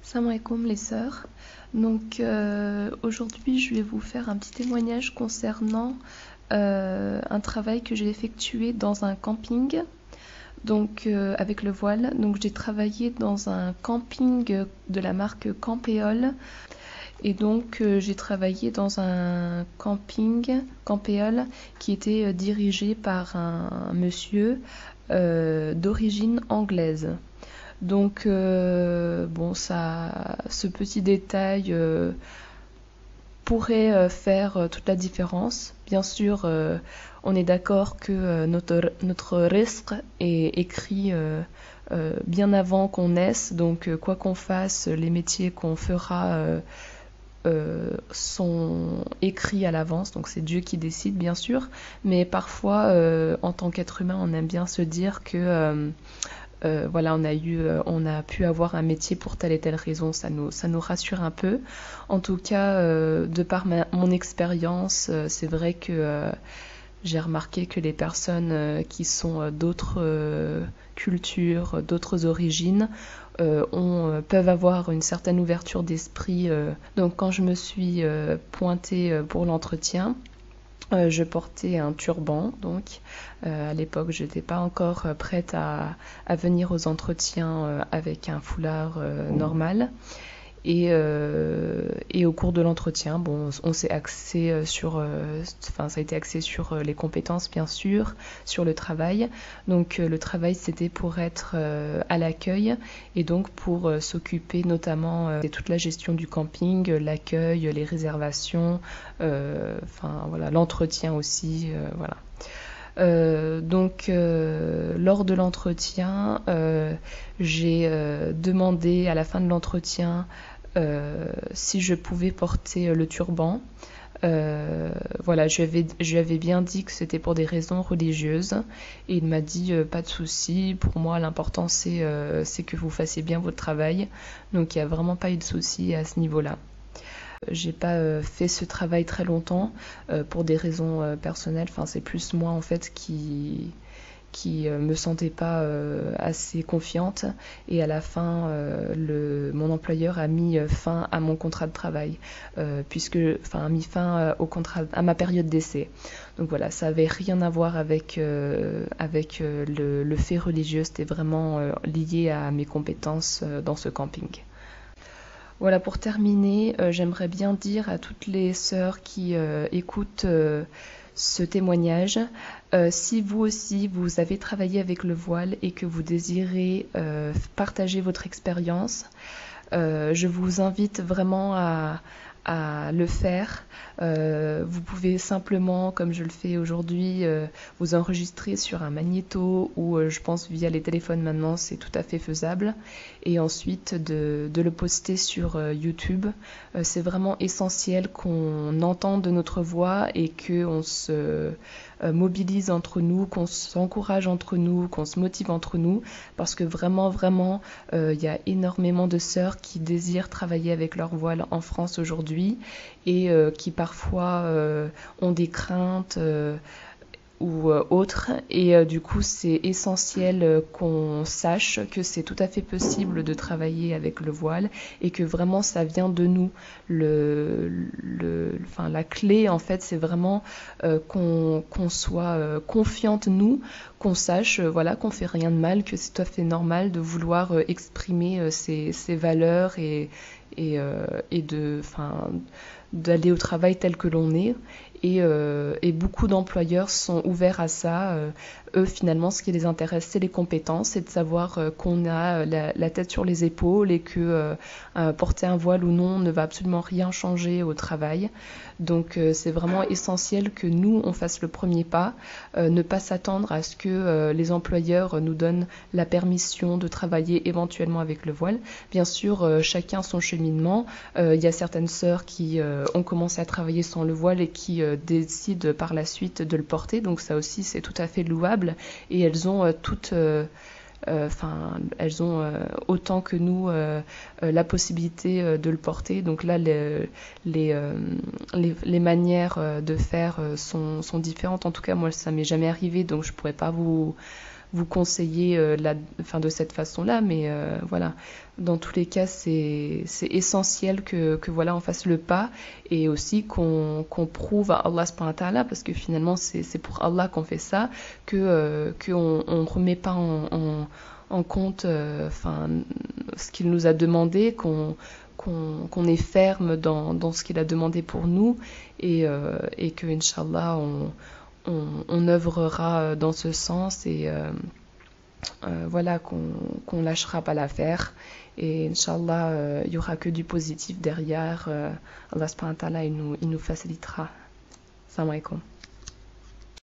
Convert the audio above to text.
Salam alaikum les sœurs. Donc aujourd'hui je vais vous faire un petit témoignage concernant un travail que j'ai effectué dans un camping. Donc avec le voile. Donc j'ai travaillé dans un camping de la marque Campéole. Et donc j'ai travaillé dans un camping Campéole qui était dirigé par un monsieur d'origine anglaise. Donc ce petit détail pourrait faire toute la différence. Bien sûr, on est d'accord que notre risque est écrit bien avant qu'on naisse. Donc quoi qu'on fasse, les métiers qu'on fera sont écrits à l'avance. Donc c'est Dieu qui décide, bien sûr. Mais parfois, en tant qu'être humain, on aime bien se dire que voilà, on a pu avoir un métier pour telle et telle raison, ça nous rassure un peu. En tout cas, de par mon expérience, c'est vrai que j'ai remarqué que les personnes qui sont d'autres cultures, d'autres origines, peuvent avoir une certaine ouverture d'esprit. Donc quand je me suis pointée pour l'entretien, je portais un turban, donc à l'époque je n'étais pas encore prête à venir aux entretiens avec un foulard normal. Et au cours de l'entretien, on s'est axé ça a été axé sur les compétences bien sûr, sur le travail. Donc le travail c'était pour être à l'accueil et donc pour s'occuper notamment de toute la gestion du camping, l'accueil, les réservations, l'entretien aussi, voilà. Lors de l'entretien, j'ai demandé à la fin de l'entretien si je pouvais porter le turban. Je lui avais bien dit que c'était pour des raisons religieuses et il m'a dit pas de souci, pour moi l'important c'est que vous fassiez bien votre travail, donc il n'y a vraiment pas eu de souci à ce niveau-là. J'ai pas fait ce travail très longtemps pour des raisons personnelles, c'est plus moi en fait qui me sentais pas assez confiante et à la fin mon employeur a mis fin à mon contrat de travail a mis fin à ma période d'essai. Donc voilà, ça avait rien à voir avec le fait religieux, c'était vraiment lié à mes compétences dans ce camping. Voilà, pour terminer, j'aimerais bien dire à toutes les sœurs qui écoutent ce témoignage, si vous aussi vous avez travaillé avec le voile et que vous désirez partager votre expérience, je vous invite vraiment à le faire. Vous pouvez simplement, comme je le fais aujourd'hui, vous enregistrer sur un magnéto ou je pense via les téléphones maintenant, c'est tout à fait faisable. Et ensuite de le poster sur YouTube. C'est vraiment essentiel qu'on entende notre voix et qu'on se mobilise entre nous, qu'on s'encourage entre nous, qu'on se motive entre nous, parce que vraiment, il y a énormément de sœurs qui désirent travailler avec leur voile en France aujourd'hui et qui parfois ont des craintes ou autres et du coup c'est essentiel qu'on sache que c'est tout à fait possible de travailler avec le voile et que vraiment ça vient de nous. La clé en fait c'est vraiment qu'on soit confiante nous, qu'on sache qu'on fait rien de mal, que c'est tout à fait normal de vouloir exprimer ses valeurs et d'aller au travail tel que l'on est. Et beaucoup d'employeurs sont ouverts à ça. Eux, finalement, ce qui les intéresse, c'est les compétences, c'est de savoir qu'on a la tête sur les épaules et que porter un voile ou non ne va absolument rien changer au travail. Donc, c'est vraiment essentiel que nous, on fasse le premier pas, ne pas s'attendre à ce que les employeurs nous donnent la permission de travailler éventuellement avec le voile. Bien sûr, chacun son cheminement. Il y a certaines sœurs qui ont commencé à travailler sans le voile et qui décident par la suite de le porter. Donc ça aussi, c'est tout à fait louable. Et elles ont elles ont autant que nous la possibilité de le porter. Donc là, les manières de faire sont différentes. En tout cas, moi, ça m'est jamais arrivé, donc je pourrais pas vous vous conseiller de cette façon-là, mais voilà. Dans tous les cas, c'est essentiel que voilà, on fasse le pas et aussi qu'on prouve à Allah subhanahu wa ta'ala, parce que finalement, c'est pour Allah qu'on fait ça, qu'on on remet pas en compte ce qu'il nous a demandé, qu'on est ferme dans ce qu'il a demandé pour nous et que, Inch'Allah, on œuvrera dans ce sens et voilà, qu'on lâchera pas l'affaire. Et Inch'Allah, il y aura que du positif derrière. Allah subhanahu wa ta'ala, il nous facilitera. Salam alaikum.